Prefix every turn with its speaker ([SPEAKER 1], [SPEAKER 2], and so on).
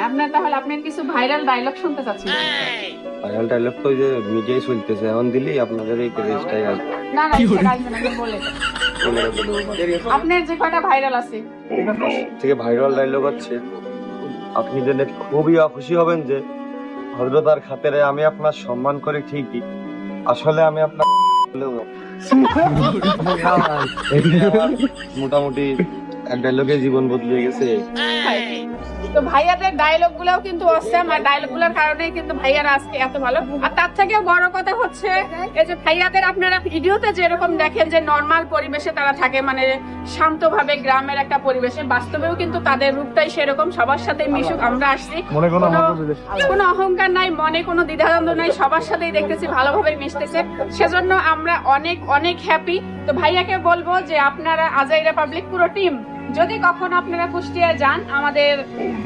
[SPEAKER 1] আপনার তাহলে আপনার কিছু ভাইরাল ডায়লগ শুনতে চাচ্ছি।
[SPEAKER 2] ভাইরাল ডায়লগ তো ওই যে মিডিয়ায় চলতেছে, এখন দিলেই আপনাদের এই পেজটাই আসবে।
[SPEAKER 1] না না সেটা আসবে না, বলে আপনার যে কয়টা ভাইরাল আছে।
[SPEAKER 2] থেকে ভাইরাল ডায়লগ হচ্ছে, আপনি জেনে খুবই খুশি হবেন যে ভদ্রতার খাতিরে আমি আপনার সম্মান করি ঠিকই, আসলে আমি আপনার মোটামুটি এক ডায়লগে জীবন বদলে গেছে।
[SPEAKER 1] তো ভাইয়াদের ডায়লগ গুলাও কিন্তু অসাম, আর ডায়লগ গুলোর কারণেই কিন্তু ভাইয়ারা আজকে এত ভালো। আর তার থেকেও বড় কথা হচ্ছে এই যে ভাইয়াদের আপনারা ভিডিওতে যেরকম দেখেন যে নরমাল পরিবেশে তারা থাকে, মানে শান্তভাবে গ্রামের একটা পরিবেশে, বাস্তবেও কিন্তু তাদের রূপটাই সেরকম, সবার সাথে মিশুক। আমরা আসছি কোনো অহংকার নাই, মনে কোনো দ্বিধাদ্বন্দ্ব নাই, সবার সাথেই দেখতেছি ভালোভাবে মিশতেছে, সেজন্য আমরা অনেক অনেক হ্যাপি। তো ভাইয়াকে বলবো যে আপনারা আজাইরা পাবলিক পুরো টিম যদি কখনো আপনারা কুষ্টিয়া যান, আমাদের